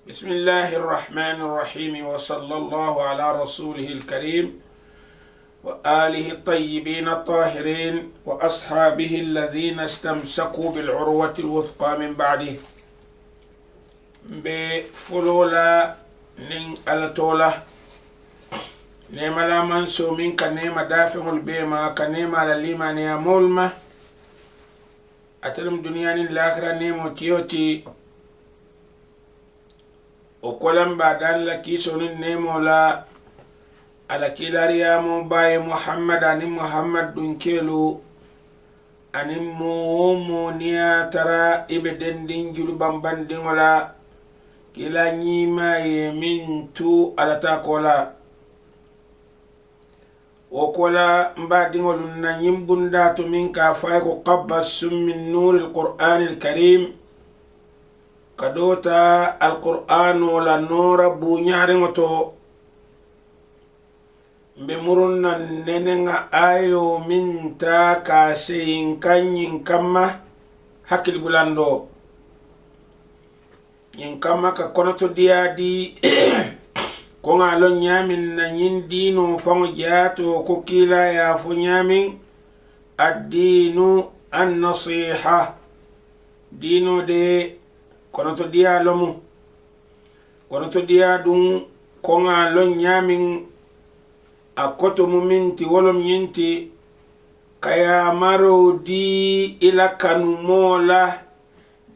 بسم الله الرحمن الرحيم وصلى الله على رسوله الكريم وآله الطيبين الطاهرين وأصحابه الذين استمسكوا بالعروة الوثقى من بعده بفلولا نين ألتولا نيما لا منسو من كنيما دافع البيما كنيما لليما نيا مولما أتلم دنياني الآخرة نيمو تيوتي وكلام بعدان لكي سنين نيمو لا على كيلاريامو باي محمد أني محمد دنكيلو أني مومو نيا ترى إبدن دين جلو بمبان دين ولا كلا نيما يمين تو على تاكولا وكلا مبادين ولنا يمبندات منك فايق قبس من نور القرآن الكريم kadota alquran wala nora bu ñaariŋoto mbe murunna nenenŋa ayo min ta ka seyin kanñin kamma hakkil bulando ñin kamma ka konoto diyadi koŋa lon ñamin na ñin dino faŋo jaato ko kila yafo ñamin addinu annasiha dino de kono to diya lomu kono to diya ɗum koŋa lon ñamin a koto mu minti wolom ñinti kaya maro di ila kanu mola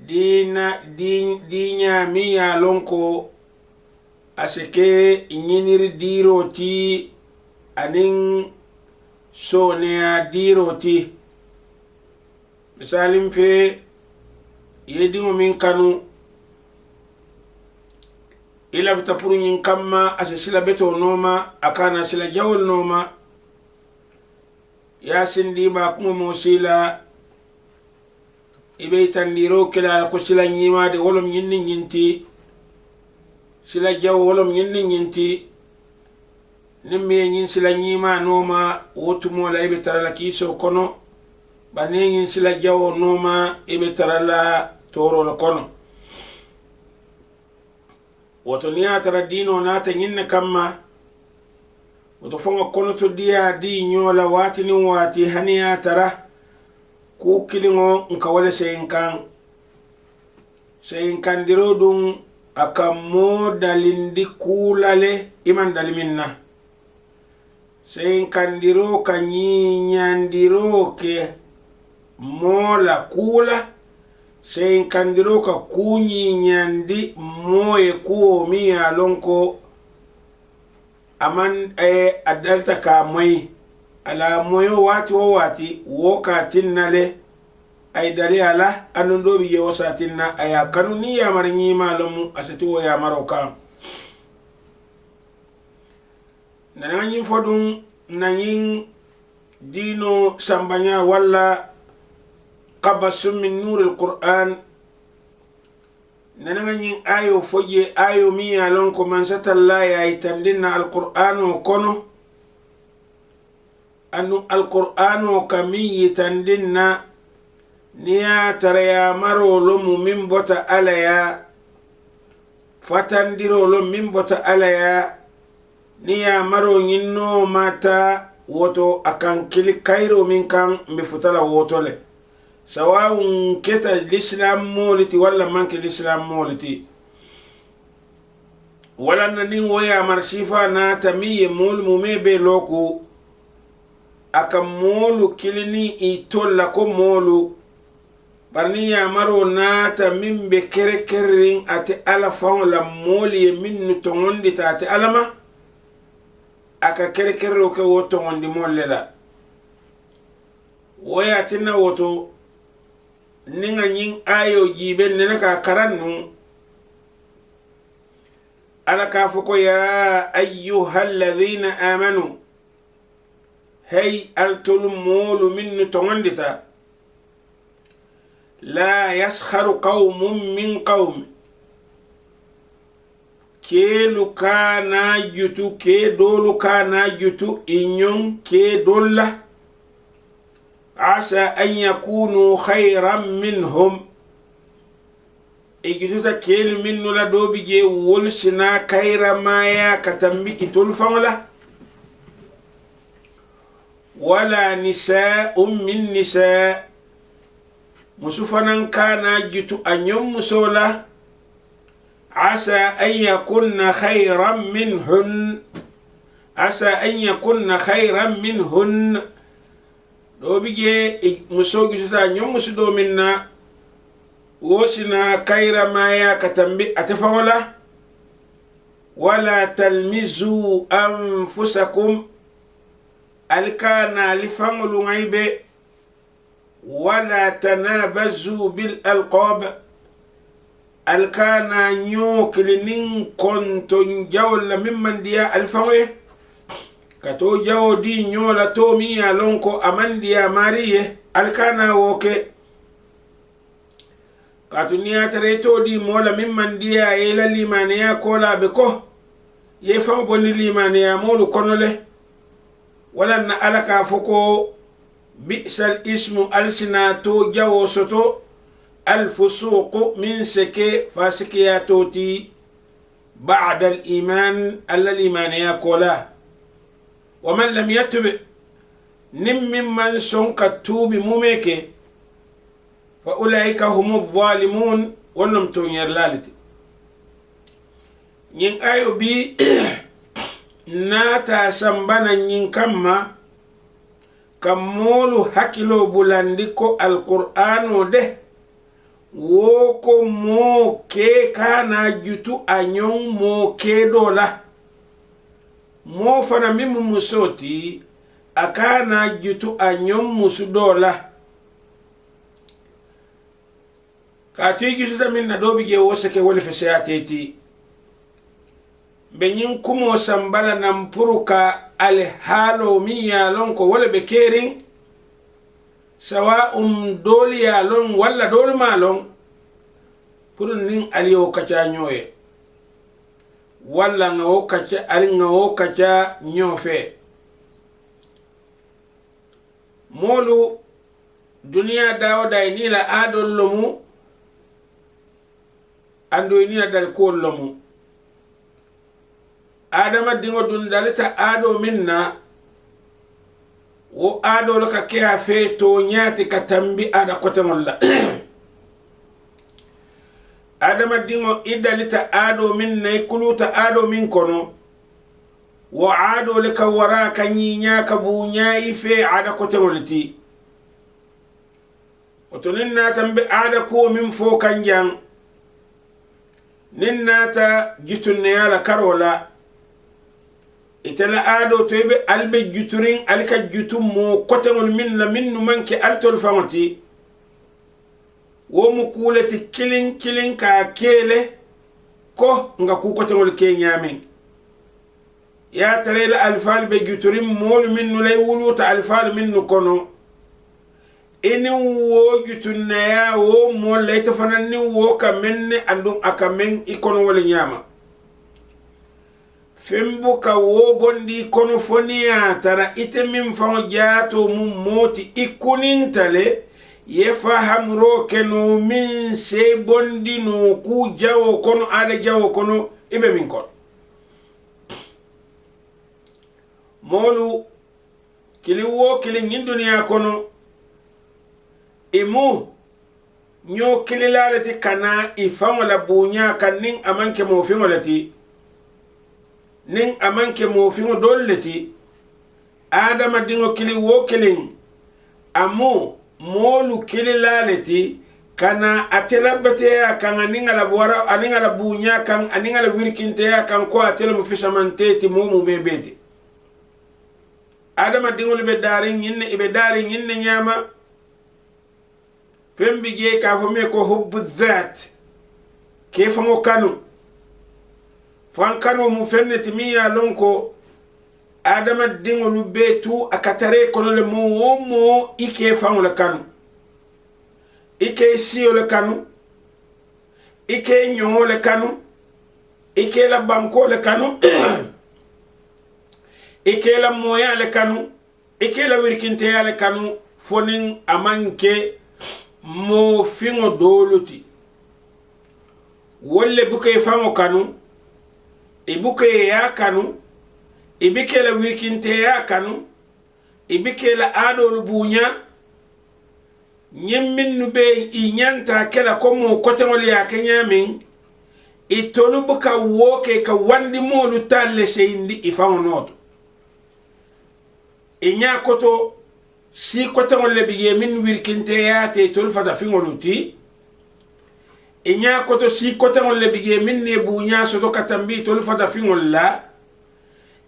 di ñami ya lon ko aseke ñiniri diro ti anin soneya diro ti misalim fe yediŋo min kanu ila fita puru ñiŋ kamma ase sila beto nooma a kana sila jawol nooma ya sindi ba kuŋo mo sila ibe itandiro kela la ko sila ñiimade wolom ñiŋ niŋ ñinti sila jawo wolom ñiŋ niŋ ñinti niŋ me ñiŋ sila ñiima nooma wo tumo la ibe tara la kiiso kono ba ne ñiŋ sila jawo nooma ibe tara la toro la kono woto niya tara dino nata ñinne kamma woto fonga kono to diya di ñola wati nin wati haniya tara ku kiliŋo nka wale seyin kandiro ɗum aka mo dalindi kulale iman dalimin na seyin kandiro ka ñiñandiro ke mola kula seyin kandiro ka kuñiñandi moye kuwo mi ya lon ko aman a dalta ka moyi ala moyo wati wo wati wo ka tinnale ay dali ala anun do bi yewo sa tinna aya kanu ni yamar ñima lomu asati wo yamaro kan nana ñin fodum nañin dino sambanya walla قبس من نور القرآن ننغنين آيو فجي آيو ميا لونكو من ستالله يتندن القرآن وكونو أنو القرآن كمي يتندن نيا تريا مرو لومو من بوتا أليا فتندرو لوم من بوتا أليا نيا مرو نينو ماتا وطو أكان كلي كايرو من كان مفتلا وطو لي سواء كتا الإسلام مولتي ولا منك الإسلام مولتي ولا ننين ويا مرشيفا ناتمي مول ممي بلوكو أكا مولو كلني إيتول لكو مولو برني يا مرو ناتا من بكركرين أتي ألفان لمولي من نتغندي تاتي ألما أكا كركرو كو تغندي مولي لا ويا تنا وتو ninga ñiŋ ayo jiben nena ka karannu ala ka fo ko ya ayyuha alladhina amanu hey altolu moolu minnu toŋondita la yaskharu qawmun min qawmi keelu kana jutu ke doolu kana jutu i ñoŋ ke dolla عسى أن يكونوا خيرا منهم igituta kelu minnu la dobi je wolsina kayra maya katambi itul fangla wala nisa'un min nisa' musufanan kana jitu anyum musola asa an yakunna khayran minhun asa an yakunna khayran minhun dobi je muso gituta anyum musudo minna wosina kayra maya katambi atafawala wala talmizu anfusakum alkana lifangulu ngaibe wala tanabazu bil alqab alkana nyokilinin konton jawla mimman diya alfangwe kato jawo di nyola to miya lonko amandiya mariye alkana woke katunia tareto di mola mimman diya ila limaniya kola beko ye fam bonni limaniya molu konole wala na alaka foko bi'sal ismu alsinato jawo soto alfusuq min seke fasikiyatoti ba'da al-iman al-limaniya kola ومن لم يتب ممن سنك توب مميك فأولئك هم الظالمون ولم تنير لالتي ين آيو بي ناتا سنبانا ين كما كمولو حكيلو بلانديكو القرآن ده woko mo ke kana jutu anyon mo ke dola mo fana mimu musoti akana jutu anyon musudola kati jutu min na dobi je wosake wala fesayateti benyin kumo sambala nampuruka alhalo miya lonko wala bekerin sawa doli ya lon wala doli malon purun nin aliyo kacha nyoye wala ngawo kacha ali ngawo kacha nyofe molu dunia dawo day ni la adol lomu ando ni la dal ko lomu adama dingo dun dalita ado minna wo ado laka kea fe to nyati katambi ada kote molla adama dingo idalita ado min nay kuluta ado min kono wo ado laka wara kanyinya kabunya ife ada kote molti otonin nata mbe ada ko min fo kanjang nin nata jitunne yala karola itala ado toybe albe juturin alka jutum mo kotengol min la minnu manke altol famati wo mu kuleti kilin ka kele ko nga ku kotengol ke nyamin ya tarela alfal be juturin molu minnu lay wuluta alfal minnu kono eni wo jutunna ya wo mo lay tafanani wo ka menne andum aka men ikono wala nyama fembo ka wo bondi kono fonia tara ite min famo jato mum moti ikunintale ye fahamro keno min se bondi no ku jawo kono ada jawo kono ibe min kon molu kili wo kili ngin dunia kono imu nyo kili lalati kana ifamo la bunya kanin amanke mo fimo lati nin amanke mo fingo dolleti adama dingo kili wo kilin amu molu kili laleti kana atelabate ya kan aningala bora aningala bunya kan aningala wirkinte ya kan ko atel mu fishamanteti momu bebeti adama dingo libe darin yinne ibe darin yinne nyama fembi je ka fo me ko hubbu dhat ke famo kanu fankano mu fenneti miya lonko adama dingolu betu akatare kono le mo ike fangola kanu ike siyo le kanu ike nyongo le kanu ike la banko le kanu ike la moya le kanu ike la wirkinte ya le kanu fonin amanke mo fingo doluti wolle buke fango kanu ibuke ya kanu ibike la wirkinte ya kanu ibike la adolu bunya nyemmin nube inyanta kala komo kotengol ya kenyamin itolu buka woke ka wandi molu talle seindi ifango noto inya koto si kotengol le biye min wirkinte ya te tolu fada fingoluti inya koto si kotengol le biye min ne bunya soto katambi tolu fada fingol la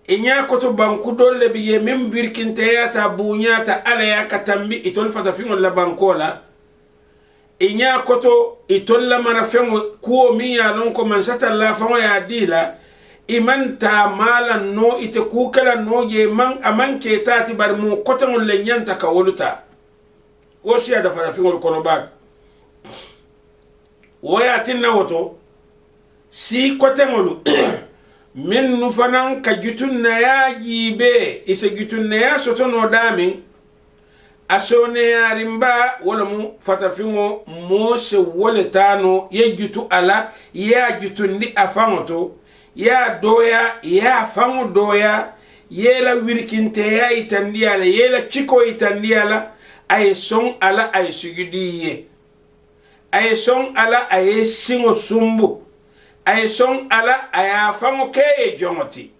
inya koto banku dolle biye min virkinte ya ta bunya ta ala ya katambi itol fata fingol la bankola inya koto itol la mara fengo kuo mi ya non ko man sata la fango ya dila iman ta mala no ite kukala no je man amanke tati bar mo kotangol le nyanta ka woluta o siya da fata fingol kono bag woya tinna woto si kotangolu min nufanan ka jutun na ya jibe isa jutun na ya soto no damin asone ya rimba wala mu fatafingo mo se wole tano ye jutu ala ya jutun di afangoto ya doya ya fango doya ye la wirkinte ya itandiala ye la chiko itandiala ay son ala ay sugidiye ay son ala ay singo sumbu ay son ala aya fango ke e jongoti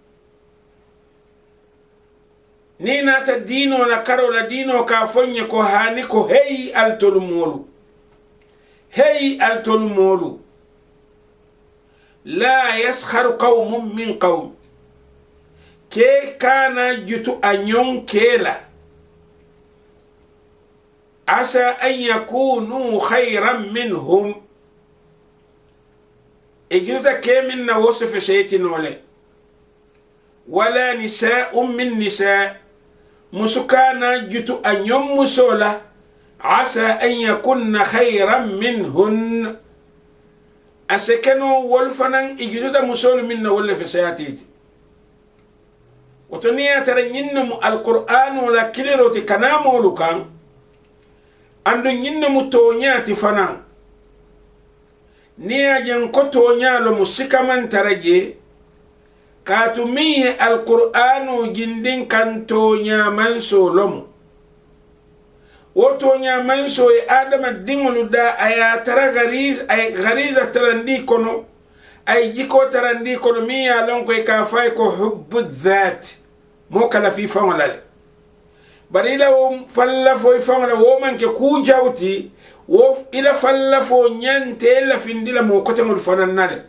ni nata dino la karo la dino ka fonye ko hani ko hey al tolumolu la yaskharu qawmun min qawm ke kana jutu anyon kela asa an yakunu khayran minhum اجوزا كمن وصف شيتي نولي ولا نساء من نساء مسكانا جتو أن يمسولا عسى أن يكون خيرا منهن أسكنوا والفنان اجوزا مسول منا ولا في سياتيتي وتنيا ترى ينم القرآن ولا كليروتي كنامو لكان عندو ينم تونياتي فنان niya jen koto nyalo musika man taraje katumi alqur'anu jindin kanto nyaman solomu woto nyaman so e adama dingolu da aya tara gariza tarandi kono ay jiko tarandi kono miya lon ko ka fay ko hubbu dhat mo kala fi fawlale barila o falla fo fawla wo man ke ku jawti wo ila falla fo nyante la findila mo kotengol fanannale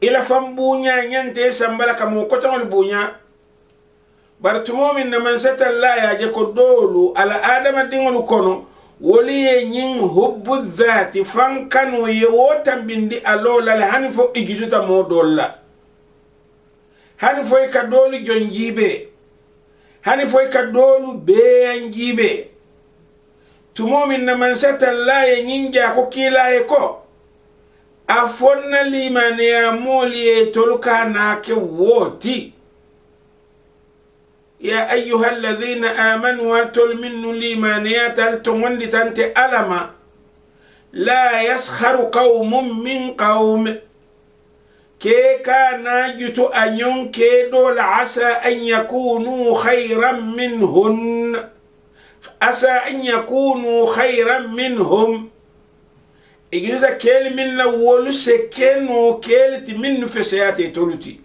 ila fambunya nyante sambala ka mo kotengol bunya bartumo min man satalla ya je ko dolu ala adama dingol kono woli ye nyin hubbu dhati fankano ye wotam bindi alola la hanfo igiduta mo dolla hanfo ka dolu jonjibe hanfo ka dolu be anjibe tumo min man satalla ye nyinja ko kila e ko afonna limane ya moli toluka na ke woti يا أيها الذين آمنوا هل من ليمانيات هل تموندي تنت ألما لا يسخر قوم من قوم كي كان ناجت أن ينكدوا عسى أن يكونوا خيرا منهن عسى أن يكونوا خيرا منهم إذا كيل من الأول سكنوا كيلت من فسياتي تلتي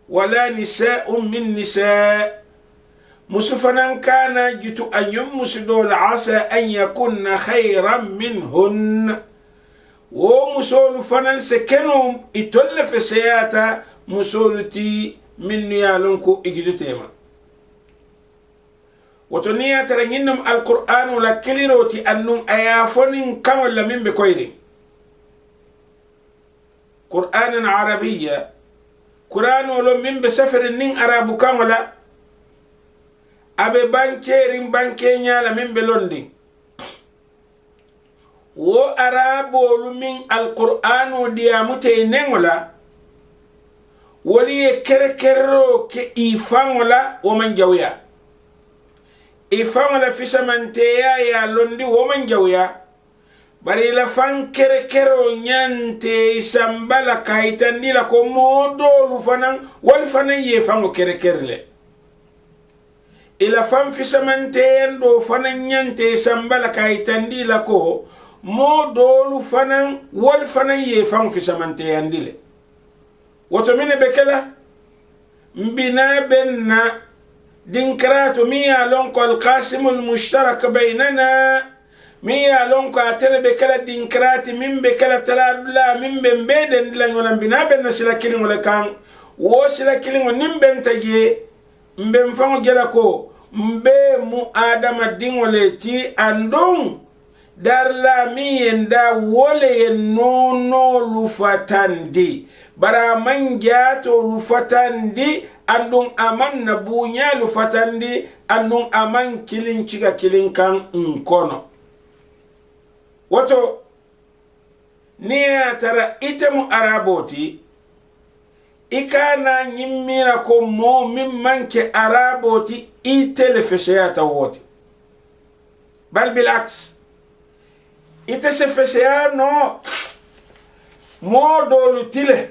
ولا نساء من نساء مسفنا كان جت أن يمسدول عسى أن يكون خيرا منهن ومسول فنان سكنهم إتولف سياتا مسولتي من نيالنكو إجدتهما وتنيا ترنينم القرآن ولا كليروتي أنهم أيافون كما لمن بكويري قرآن عربية قرآن ولو من بسفر النين عربو كاملا أبي بانكيرين بانكينيا لمن بلوندين و عربو من القرآن ديامتي نينولا ولي كركرو كإيفانولا ومن جويا إيفانولا في سمنتيا يا لوندي ومن جويا bari la fan kere kero nyante sambala kaitandi la ko modolu fanan wal fanan ye fango kere kerle ila fan fisamante endo fanan nyante sambala kaitandi la ko modolu fanan wal fanan ye fango fisamante andile woto mine bekela mbina benna dinkrato miya lonko alqasimul mushtarak baynana miya lonko atere bekela dinkrati min bekela taladula min ben beden la ngola mbina benna sila kilingo le kan wo sila kilingo nimben taje mben fango gela ko mbe mu adama dingole ti andong darla miyenda wole yen nono lufatandi bara manjato lufatandi andung aman na bunya lufatandi andung aman kilin chiga kilin kan nkono wato niya tara itemu araboti ikana nyimmira ko mo mimmanke araboti itele feshayata woti bal bilaks ite se fesea no modolu tile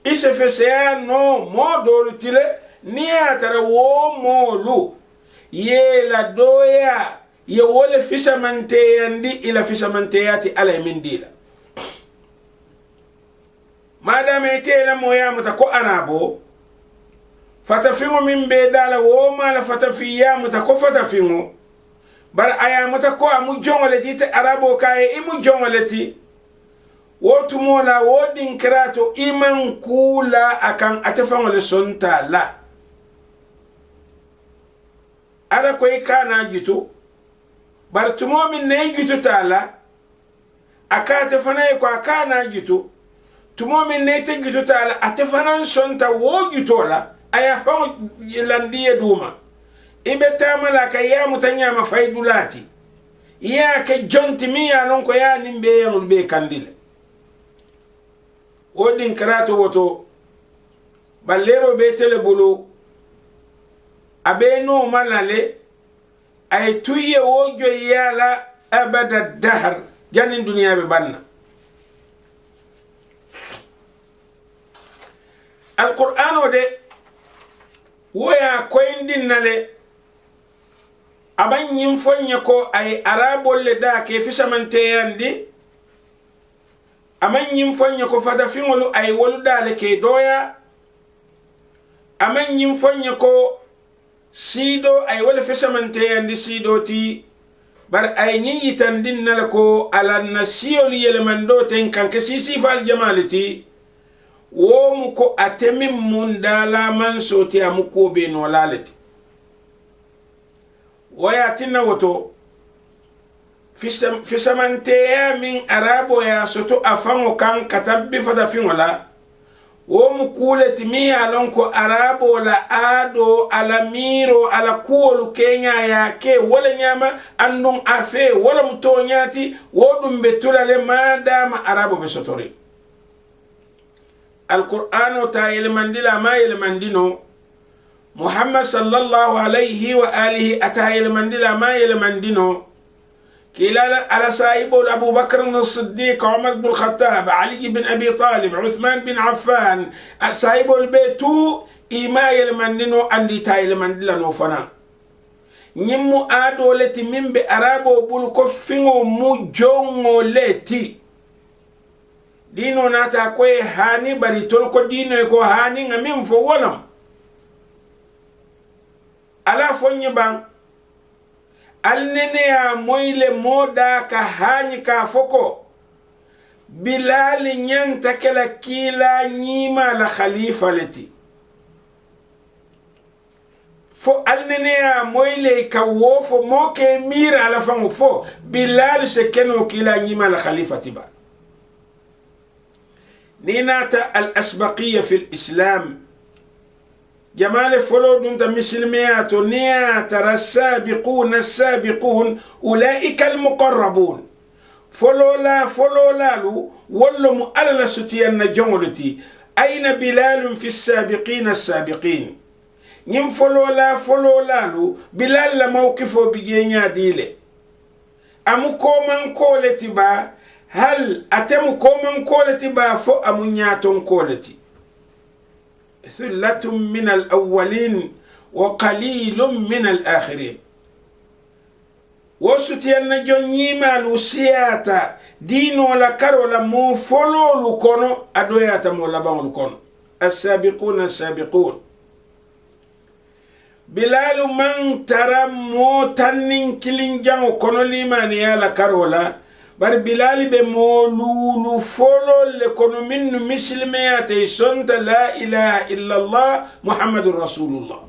ise fesea no modolu tile ni atara wo molu ye la doya ye wole fisamante yandi ila fisamante yati ala mindila madame ite la moya mutako arabo fatafingo mimbe dala wo mala fatafiya mutako fatafingo bar aya mata ko amu jongoleti te arabo kaye imu jongoleti wotu mola wodin krato iman kula akan atafangole sonta la ara ko ikana jitu bar tumo min ne jitu tala akate fanay ko akana jitu tumo min ne te jitu tala atafanan sonta wo jitola aya fango landiye duma ibe tamala ka ya mutanya mafaidulati ya ke jonti mi ya non ko ya nimbe yamul be kandile odin karato woto ballero be tele bulu abe no malale ay tuye wojo yala abada dahr janin duniya be banna alquran ode woya koyndin nale aban yin fonye ko ay arabol le da ke fisamante yandi aman yin fonye ko fada fingolu ay wolu dale ke doya aman yin fonye ko sido ay wala fisamante yandi sido ti bar ay nyi yitandin nala ko ala nasiyol yele mando ten kan ke sisi fal jamaliti wo mu ko atemi mun dala man soti amuko be no lalati wayatina woto fisamante min arabo ya soto afango kan katabbi fada fingola wo mu kuleti mi alon ko arabo la ado ala miro ala kuolu kenya ya ke wala nyama andun afe wala mutonyati wodum betulale madama arabo be sotori alqur'ano ta yelmandila ma yelmandino محمد صلى الله عليه وآله أتى المندلا ما يلمندينو كلا على سايب أبو بكر الصديق عمر بن الخطاب علي بن أبي طالب عثمان بن عفان سايب البيتو إما يلمندينو أندي تا يلمندلا نوفنا نيمو آدو لتي من بأرابو بلكفينو مجونو لتي دينو ناتا كوي هاني بري تلقو دينو يكو هاني نمين فولم ala fonye bang alnene ya moyle moda ka hani ka foko bilal nyanta kala kila nyima la khalifa leti fo alnene ya moyle ka wofo moke mira ala fango fo bilal se keno kila nyima la khalifa tiba ninata al asbaqiyya fi al islam جمال فلو دونت مسلميات نيا ترى السابقون أولئك المقربون فلو لا لو ولو مؤلل ستيان جملتي أين بلال في السابقين نيم فلو لا لو بلال موقفه بجينيا ديله أمو كومان كولتي با هل أتم كومن كولتي بافو أمنياتون كولتي ثلة من الأولين وقليل من الآخرين وسوتيان جوني مالوسياتا دينو لا كارولا مو فولو لكونو أدوياتا مولا بانو لكونو السابقون السابقون بلال من ترى موتانين كلين جانو كونو ليمان يالا كارولا بار بلال بمولو فولو لكونو من مسلمياتي سنت لا إله إلا الله محمد رسول الله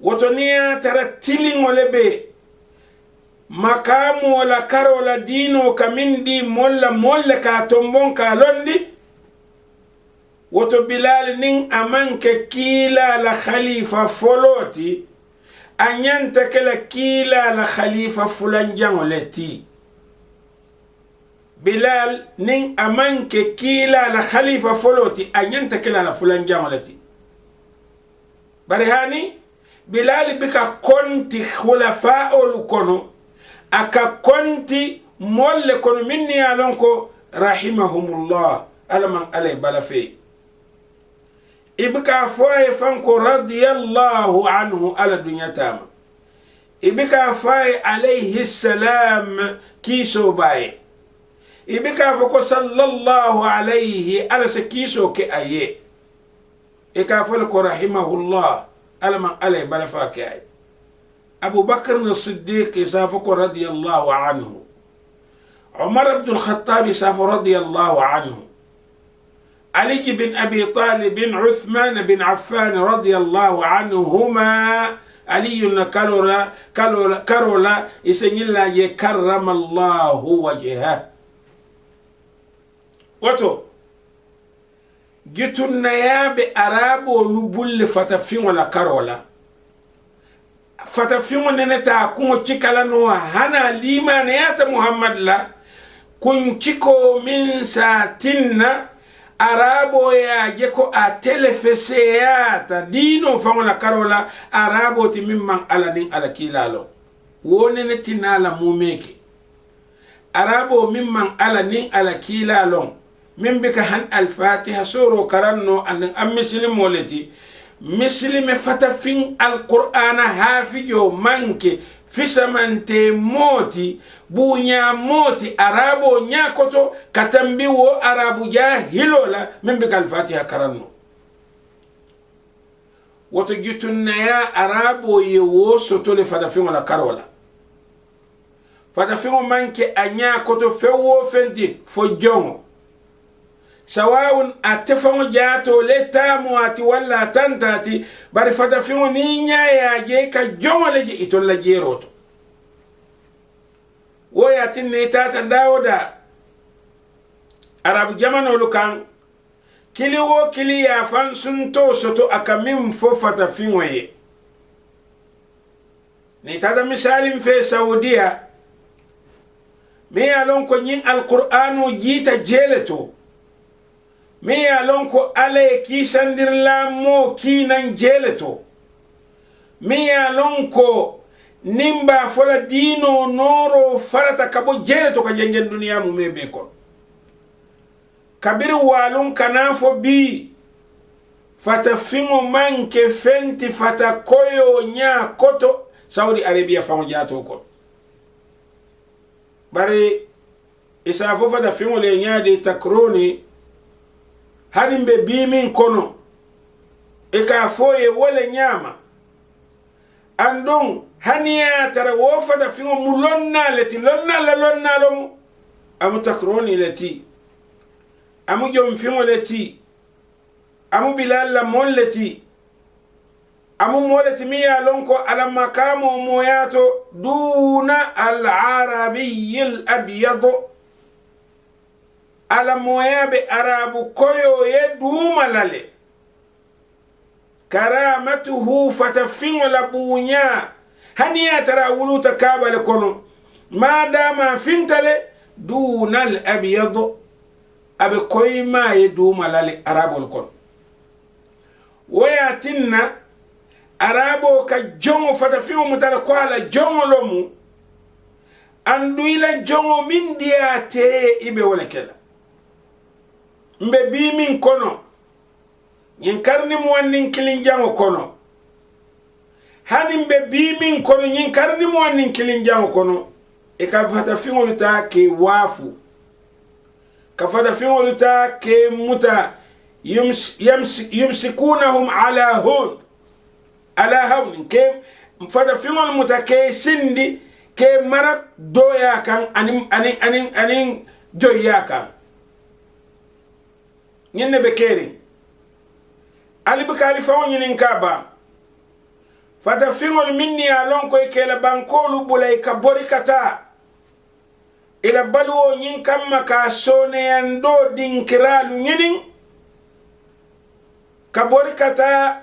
وتنيا ترى تيلين ولبي makamu wala karo wala dino kamindi molla ka tombon ka londi woto Bilal nin amanke kila la khalifa foloti anyanta kala kila la khalifa fulan jangoleti Bilal nin amanke kila la khalifa foloti anyanta kala la fulan jangoleti barihani Bilal bika konti khulafa olukono aka konti molle kono minni alonko rahimahumullah alaman alay balafe ibka foye fanko radiyallahu anhu ala dunyatama ibka foye alayhi salam kiso baye ibka foko sallallahu alayhi ala se kiso ke aye ika fol ko rahimahullah alaman alay balafa ke aye أبو بكر الصديق سافق رضي الله عنه عمر بن الخطاب سافق رضي الله عنه علي بن أبي طالب عثمان بن عفان رضي الله عنهما علي كرولا يسنيلا يكرم الله وجهه وتو جيتو النياب أرابو لبول فتفين ولا كرولا fatafiŋo neneta kuŋo cikala no hana limaneyata muhammad la kunciko min satinna arabo ya je ko a telefeseyata dino faŋo la karo la arabo ti min man ala nin ala kilalo wo nenetina la mumeke arabo min man ala nin ala kilalo min bika han alfatiha soro karanno an ammisilimo leti مسلم فتفين القرآن حافظو منك فسمنتي موتي بونيا موتي أرابو نياكوتو كتنبيو أرابو جاهلولا من بك الفاتحة كرنو وتجتنا يا أرابو يوسوتو لفتفين ولا كرولا فتفين منك أنياكوتو فيو فنتي فجونو سواء أتفهم جاتو لتامو أتي ولا تنتاتي باري فتفهم نينيا يا جيكا جمال إتولا جيروتو وياتي نيتاتا داودا عرب جمانو لكان كلي و كلي يا فانسنتو ستو أكمم فو فتفهم نيتاتا مثال في سعودية مي ألونكو نين القرآن جيتا جيلتو mi ya lonko ale kisandir la mo kinan jeleto mi ya lonko nimba fola dino noro farata kabo jeleto ka jengen duniya mu mebe kon kabir walun kanafo bi fata fimo manke fenti fata koyo nya koto Saudi Arabia famo jato kon bari isa fo fata fimo le nya de takroni harimbe bimin kono e ka foye wole nyama andon haniya tara wo fada fingo mulonna leti lonna lomu amu takroni leti amu jom fingo leti amu Bilal la molleti amu moleti miya lonko ala makamu moyato duna al-arabiy al-abyad ala moyabe arabu koyo yeduma lale karamatuhu fatafingo la bunya haniya tara wuluta kabale kono madama fintale dunal abyad abe koyma yeduma lale arabu kono wayatinna arabo ka jongo fatafingo mutala ko ala jongo lomu andu ila jongo min dia te ibe wala kela mbe bi min kono nyin karni mo wannin kilin jango kono hani mbe bi min kono nyin karni mo wannin kilin jango kono e ka fata fingol ta ke wafu ka fata fingol ta ke muta yumsikunahum ala hun ala hawn ke fata fingol muta ke sindi ke marak doya kan anin joya kan ñenne be keri ali be kali fawo ñinin kaba fata fingol minni alon koy kela bankolu bulay ka bori kata ila balwo ñin kamma ka sone yando dinkiralu ñinin ka bori kata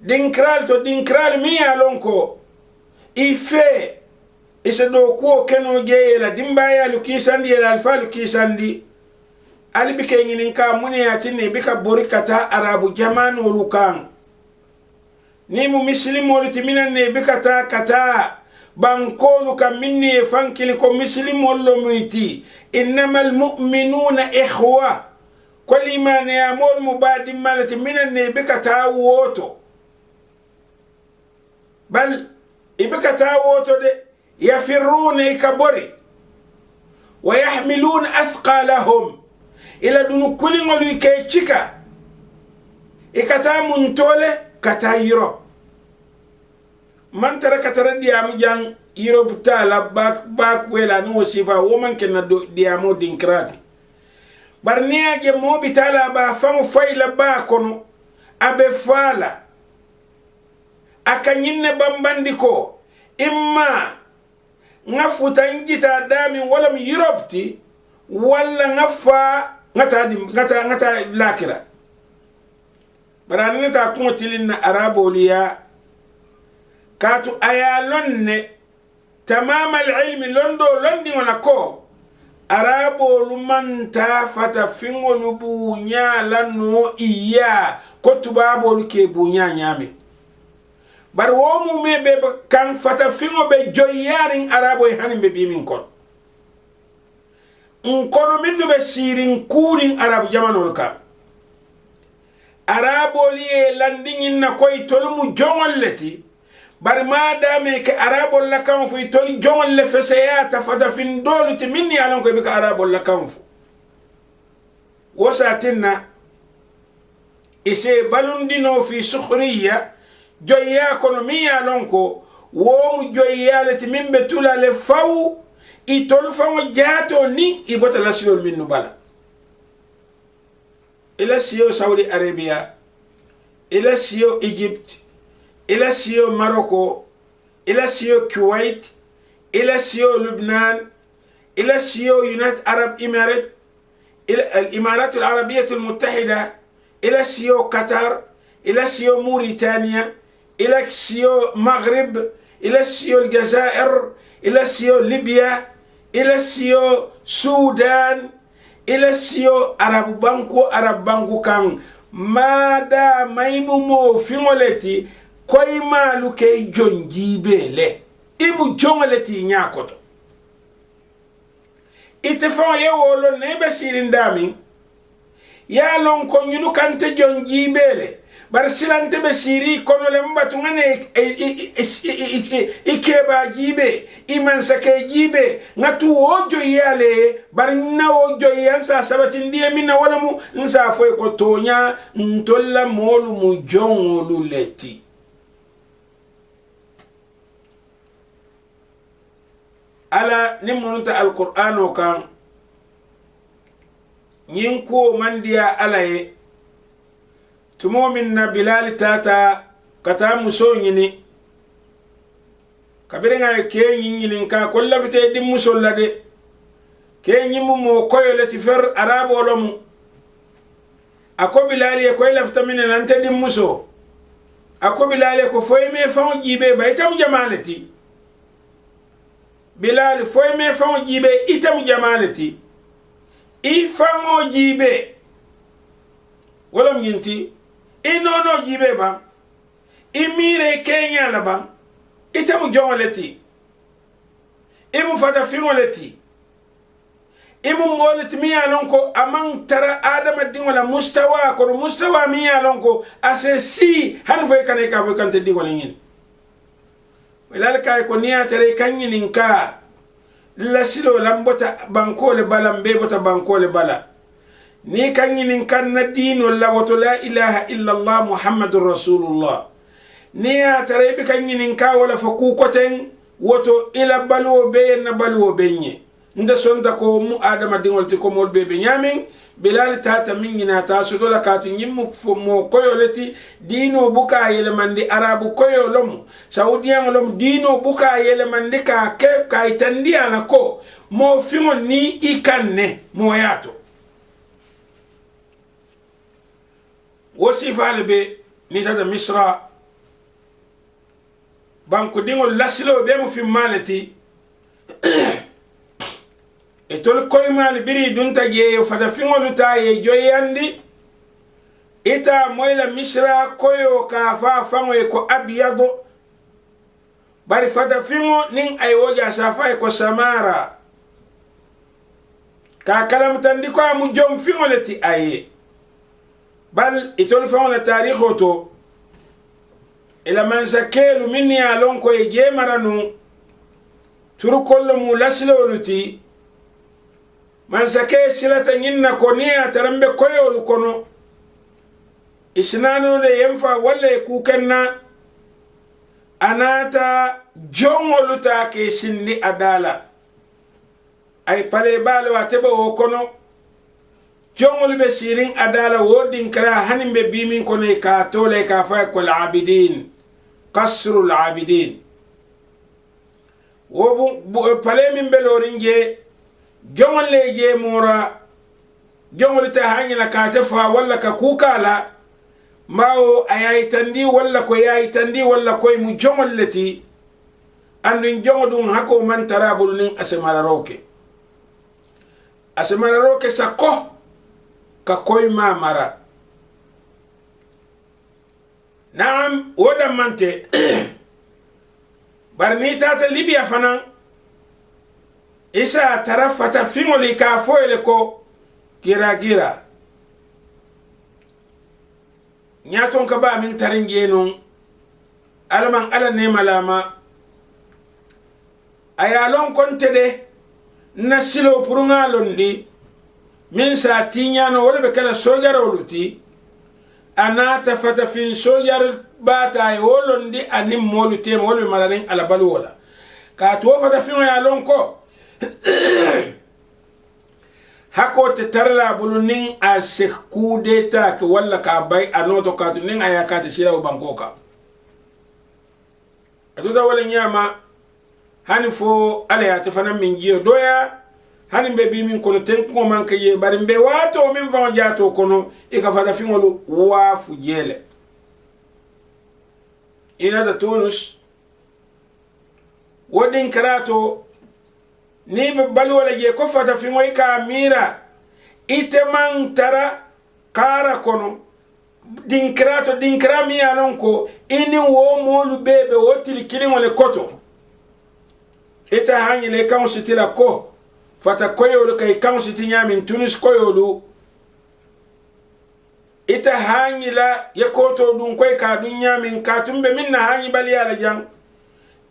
dinkral to dinkral mi alon ko ife isa do ko keno jeela dimbaya lu kisandi ila alfalu kisandi ali bike nginin ka mune yatine bika bori kata arabu jamanu lukan ni mu muslimo litimina ne bika ta kata bankolu kam minni fankili ko muslimo lo muiti innamal mu'minuna ikhwa kulli man yamul mubadi malati minan ne bika ta woto bal ibika ta woto de yafirruna ikabori wa yahmiluna athqalahum ila dunu kulingolu ke chika ikata muntole kata yiro man tara katara diamu jang yiro butala bak wela no sifa woman kenna diamu dinkrati barniya je mo bitala ba famu fayla ba kono abe fala akanyinne bambandiko imma ngafuta njita dami wala mi yirobti wala ngafa ngata lakira barani ta kuntilin na arabo liya katu ayalonne tamam alilm londi wala ko arabo lumanta fata fingolu bunya lanu iya ko tubabo luke bunya nyame bar womu mebe kan fata fingo be joyarin arabo hanin be bimin kon kono minnu be sirin kurin arab jamanol ka arabo liye landingin na koy tolmu jongolleti bar ma dame ke arabo la kan fu tol jongolle feseyata fata fin doluti minni alon ko be ka arabo la kan fu wasatinna ise balundino fi sukhriya joya kono mi alon ko womu joyaleti mimbe tulale faw itolu fango jato ni ibota la siyo min nubala ila siyo Saudi Arabia ila siyo Egypt ila siyo Morocco ila siyo Kuwait ila siyo Lebanon ila siyo United Arab Emirates ila الإمارات العربية المتحدة ila siyo Qatar ila siyo Mauritania ila siyo Maghrib ila siyo الجزائر ila siyo Libya ila siyo Sudan ila siyo Arab banku kan mada maimu mo fingoleti koy malu kay jonjibele imu jongoleti nyakoto itefon yewolo ne basirin dami ya lon ko nyunu kante jonjibele bar silante be siri kono le mbatu ngane ikeba jibe iman sake jibe ngatu ojo yale bar na ojo yansa sabati ndiye mina wala mu nsa foy ko tonya ntolla molu mu jongolu leti ala nimunta alqur'ano kan nyinko mandiya alaye tumo min na Bilal tata kata muso nyini kabire nga ke nyini ka kolla fite dim muso lade ke nyimu mo koyoleti fer arabo lomu ako Bilal e koy lafta min nante dim muso ako Bilal e ko foy me fon jibe ba itam jamalati Bilal foy me fon jibe itam jamalati i fango jibe wolom nyinti inono jibe ba imire Kenya la ba itamu jongoleti imu fata fingoleti imu ngoleti mi yalonko amang tara adama dingola mustawa ko mustawa mi yalonko ase si han foy kane ka foy kante dingola ngin walal kay ko niya tere kanyinin ka la silo lambota bankole bala mbe bota bankole bala ni kanyinin kan na dino la wato la ilaha illa allah muhammadur rasulullah ni ya tere bi kanyinin ka wala fa ku koten woto ila baluwo be na baluwo benye nda sonda ko mu adama dingol ti ko mol bebe nyamin bilal tata mingina ta sudola katu nyimmu mo koyoleti dino buka yele mandi arabu koyolom saudiyan lom dino buka yele mandi ka ke ka itandi ala ko mo fingo ni ikanne mo yato wosifale be ni tata misra banko dingol lasilo be mo fi malati e tol koy mal biri dunta je fata fingolu ta ye joyandi ita moyla misra koyo ka fa fango e ko abyado bari fata fingo nin ay woja safa e ko samara ka kalam tandi ko mu jom fingoleti aye bal itol fango la tarikho to ila man sakelu minni alon ko e je maranu turu kollo mu laslo luti man sake silata nyinna ko niya tarambe koyolu kono isnanu de yemfa walla ku kenna anata jongolu ta ke sindi adala ay pale balo atebe o kono jongolu be sirin adala wodin kra hanimbe bimin kono ka tole ka fa ko al-abidin qasrul abidin wo pale min belorinje jongol leje mura jongol ta hanyina ka tafa walla ka kukala mawo ayayi tandi walla ko yayi tandi walla koy mu jongol leti andun jongodun hako man tarabul nin asemala roke sakko ka koy ma mara naam woda mante barni tata libya fana isa tarafata fingoli ka foyle ko gira nyaton ka ba min taringe non alaman ala ne malama ayalon konte de nasilo purunga londi min sa tinyano wala be kala sojaro luti anata fata fin sojar bata ay wolondi anim molu tem wala malarin ala balu wala ka to fata fin ayalon ko hako te tarla bulunin a sekku deta ke walla ka bay anoto ka to nin ayaka te sira bankoka atuda wala nyama hani fo ala ya te fana min jiyo doya hani be bi min kono ten ko man ke ye bari be wato min fa jato kono e ka fada fingolu wa fu jele ina da tonus wodin karato ni be balwala je ko fata fi moy ka mira ite man tara kara kono dinkra mi anon ko ini wo molu bebe wotili kilingo le koto ite hanyi le kan sitila ko fata koyolu kay kan sitinya min tunis koyolu ite hanyi la yakoto dun koy ka dunya min ka tumbe minna hanyi bali ala jang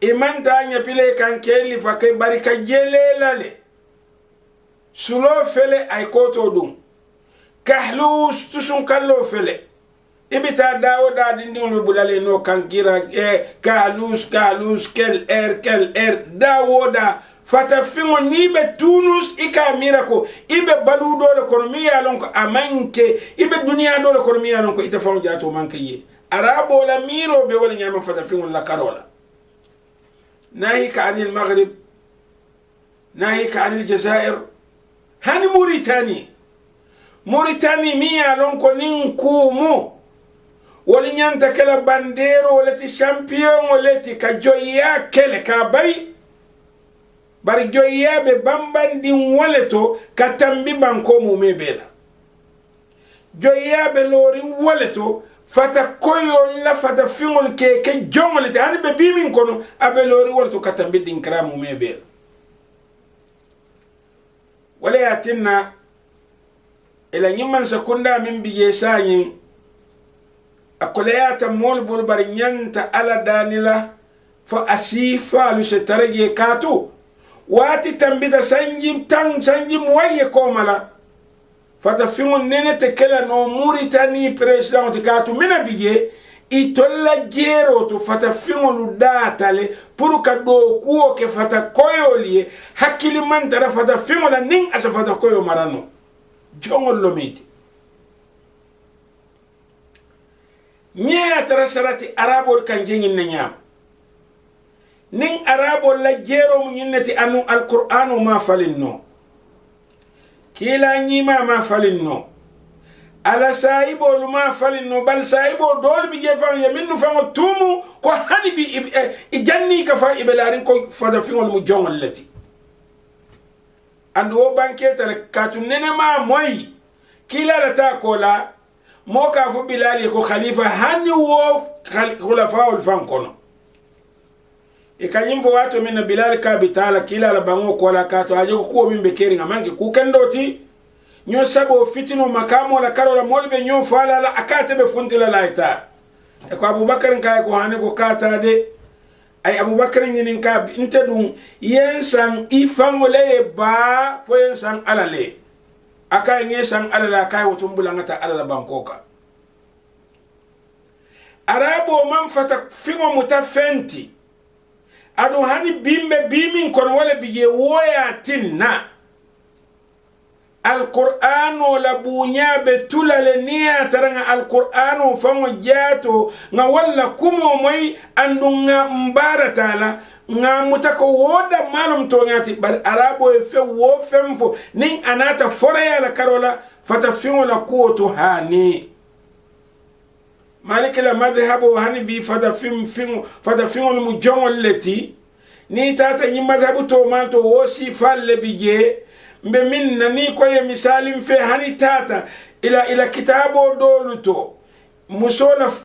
imanta nya pile kan kelli pakay barika jelelale sulo fele ay koto dum kahlus tusun kallo fele ibita dawo da dindin bulale no kan gira kahlus kel dawo da fata fingo nibe tunus ika mirako ibe balu dole kormi yalon ko amanke ibe duniya dole kormi yalon ko ita fawo jato manke ye arabo la miro be wala nyama fata fingo la karola ناهيك عن المغرب ناهيك عن الجزائر هاني موريتاني ميا لونكو نينكومو ولن ينتكلا بانديرو ولتي شامبيون ولتي كجويا كله كاباي bari joyyaɓe bambandin woleto ka tambi banko mume bela joyyaɓe loori woleto fata koyol la fata fiŋol keke joŋolete hani ɓe bimin kono aɓe loori woleto ka tambi ɗinkara mume bela wala yatinna ila nyimman sakunda min bije sanyi akoleyata mol bol bar nyanta ala danila fa asifa lu se tarage katu wati tambida sanji moye ko mala fata fingon nene te kela no Mauritanie president de katu mina bije itolla jero to fata fingon datale pour ka do kuo ke fata koyolie hakili man tara fata fingon la ning asa fata koyo marano jongol lomiti nya tara sarati arabol kan jengin na nyam ning arabol la jero mu nyinati anu alqur'anu ma falinno kila nyima ma falinno ala saibo luma falinno bal saibo dol bi jefan yaminnu fa tumu ko hani bi ijanni ka fa ibelarin ko fada fiol mu jongol lati ando banke tale katu nene ma moy kila la ta kola mo ka fu bilali ko khalifa hani wo khulafa ul fankono e kanyim fo wato min bilal ka bitala kila la bango kola kato aje ko min be keri ngamanke ku kendoti nyo sabo fitino makamo la karola molbe nyo fala la akate be fontila laita e ko abubakar kay ko hane ko kata de ay abubakar ngin ka inte dum yensan ifangole ba fo yensan alale akay ngesan alala kay wotumbula ngata alala bankoka arabo man fata fingo mutafenti adu hani bimbe bimin kono wala biye woya tinna القرآن ولا بونيا بتولا لنيا ترى القرآن فما جاتو ولا كمو مي أندونا مبارة لا متكو ودا مالم تونياتي بل أرابو يفو وفمفو نين أناتا فريا لكارولا فتفيو لكوتو هاني مالك المذهب وهاني بي فتفيو المجمع التي ني تاتا ني مذهب تومالتو وسي فال بيجي مبين نني كوي مثال في هني تاتا إلى كتابه دولتو مسولف